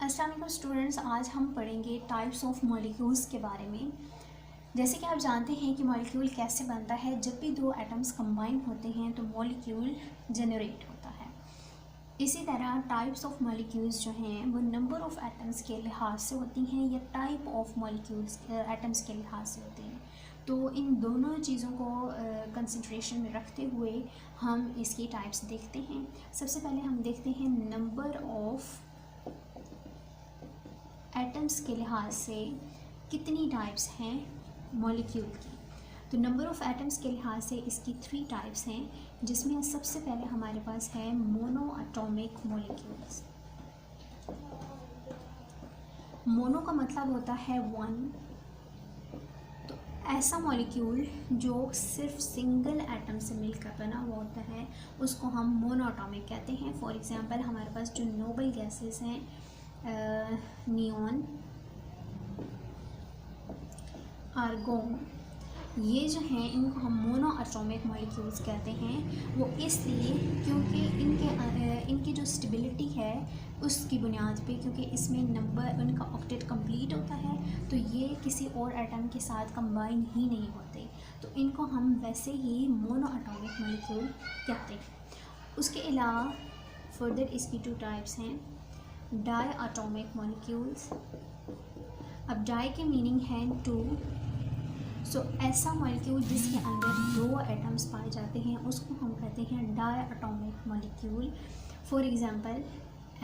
अस्सलाम वालेकुम स्टूडेंट्स, आज हम पढ़ेंगे टाइप्स ऑफ मॉलिक्यूल्स के बारे में। जैसे कि आप जानते हैं कि मॉलिक्यूल कैसे बनता है। जब भी दो एटम्स कंबाइन होते हैं तो मॉलिक्यूल जनरेट होता है। इसी तरह टाइप्स ऑफ मॉलिक्यूल्स जो हैं वो नंबर ऑफ एटम्स के लिहाज से होती हैं या टाइप ऑफ मॉलिक्यूल्स एटम्स के लिहाज से होती हैं। तो इन दोनों चीज़ों को कंसिडरेशन में रखते हुए हम इसकी टाइप्स देखते हैं। सबसे पहले हम देखते हैं नंबर ऑफ एटम्स के लिहाज से कितनी टाइप्स हैं मॉलिक्यूल की। तो नंबर ऑफ़ एटम्स के लिहाज से इसकी 3 टाइप्स हैं, जिसमें सबसे पहले हमारे पास है मोनो एटॉमिक मॉलिक्यूल्स। मोनो का मतलब होता है 1। तो ऐसा मॉलिक्यूल जो सिर्फ सिंगल एटम से मिलकर बना हुआ होता है उसको हम मोनो एटॉमिक कहते हैं। फॉर एग्जांपल हमारे पास जो नोबल गैसेस हैं, नियॉन, आर्गोन, ये जो हैं इनको हम मोनो एटॉमिक मॉलिक्यूल्स कहते हैं। वो इसलिए क्योंकि इनकी जो स्टेबिलिटी है उसकी बुनियाद पे, क्योंकि इसमें नंबर उनका ऑक्टेट कंप्लीट होता है तो ये किसी और एटम के साथ कंबाइन ही नहीं होते, तो इनको हम वैसे ही मोनो एटॉमिक मॉलिक्यूल कहते हैं। उसके अलावा फर्दर इसकी 2 टाइप्स हैं, डाई एटॉमिक मॉलिक्यूल्स। अब डाई के मीनिंग है 2। सो ऐसा मॉलिक्यूल जिसके अंदर 2 एटम्स पाए जाते हैं उसको हम कहते हैं diatomic molecule. For example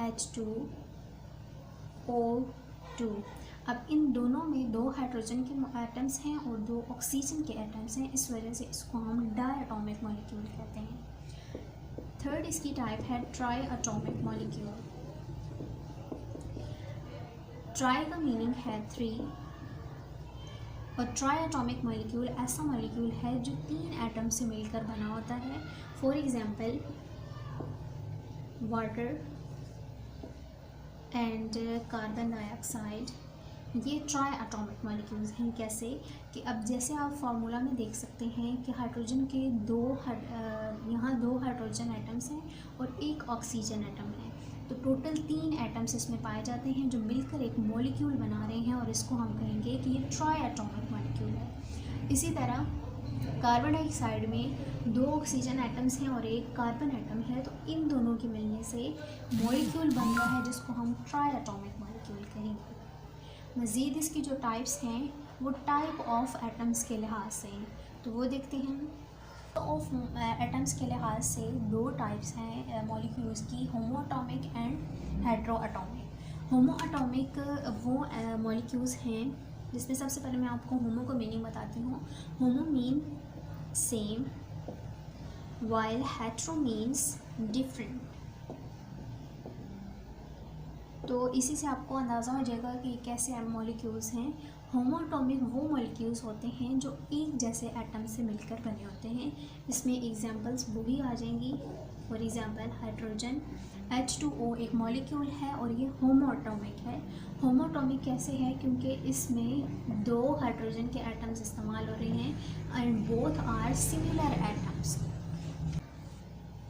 H2O2। अब इन दोनों में 2 हाइड्रोजन के एटम्स हैं और 2 ऑक्सीजन के एटम्स हैं, इस वजह से इसको हम डाई एटॉमिक मॉलिक्यूल कहते हैं। थर्ड इसकी टाइप है ट्राई एटॉमिक मॉलिक्यूल। ट्राई का मीनिंग है 3 और ट्राई एटॉमिक मॉलिक्यूल ऐसा मॉलिक्यूल है जो 3 एटम से मिलकर बना होता है। For example water and carbon dioxide, ये ट्राई एटॉमिक मॉलिक्यूल्स हैं। कैसे कि अब जैसे आप फार्मूला में देख सकते हैं कि हाइड्रोजन के यहाँ 2 हाइड्रोजन एटम्स हैं और 1 ऑक्सीजन एटम है, तो टोटल 3 एटम्स इसमें पाए जाते हैं जो मिलकर एक मॉलिक्यूल बना रहे हैं और इसको हम कहेंगे कि ये ट्राई एटॉमिक मॉलिक्यूल है। इसी तरह कार्बन डाइऑक्साइड में 2 ऑक्सीजन एटम्स हैं और 1 कार्बन एटम है, तो इन दोनों के मिलने से मॉलिक्यूल बन रहा है जिसको हम ट्राई एटॉमिक मॉलिक्यूल कहेंगे। मज़ीद इसकी जो टाइप्स हैं वो टाइप ऑफ एटम्स के लिहाज से हैं, तो वो देखते हैं। ऑफ एटम्स के लिहाज से 2 टाइप्स हैं मॉलिक्यूल्स की, होमो atomic and hetero atomic. Homo atomic वो मॉलिक्यूल्स हैं जिसमें सबसे पहले मैं आपको होमो का मीनिंग बताती हूँ। Homo mean same, while hetero means different. तो इसी से आपको अंदाज़ा हो जाएगा कि कैसे मॉलिक्यूल्स हैं। होमो एटॉमिक वो मॉलिक्यूल्स होते हैं जो एक जैसे एटम से मिलकर बने होते हैं। इसमें एग्जांपल्स वो भी आ जाएंगी। फॉर एग्जांपल हाइड्रोजन, H2O एक मॉलिक्यूल है और ये होमो एटॉमिक है। होमो एटॉमिक कैसे है? क्योंकि इसमें 2 हाइड्रोजन के एटम्स इस्तेमाल हो रहे हैं and both are similar atoms.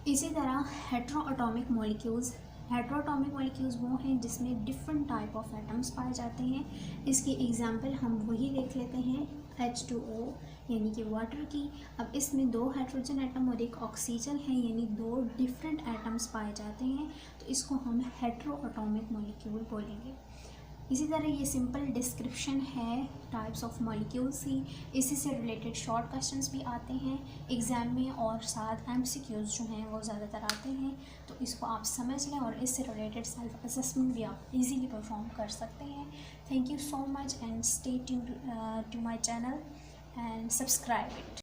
इसी तरह heteroatomic molecules, heteroatomic molecules वो हैं जिसमें डिफरेंट टाइप ऑफ एटम्स पाए जाते हैं। इसकी एग्जांपल हम वही देख लेते हैं, H2O यानी कि वाटर की। अब इसमें 2 हाइड्रोजन एटम और 1 ऑक्सीजन है, यानी 2 डिफरेंट एटम्स पाए जाते हैं, तो इसको हम हेट्रोएटॉमिक मॉलिक्यूल बोलेंगे। इसी तरह ये सिंपल डिस्क्रिप्शन है टाइप्स ऑफ मॉलिक्यूल्स की। इसी से रिलेटेड शॉर्ट क्वेश्चंस भी आते हैं एग्ज़ाम में और साथ MCQs जो हैं वो ज़्यादातर आते हैं, तो इसको आप समझ लें और इससे रिलेटेड सेल्फ असेसमेंट भी आप इजीली परफॉर्म कर सकते हैं। Thank you so much and stay tuned to my channel and subscribe it.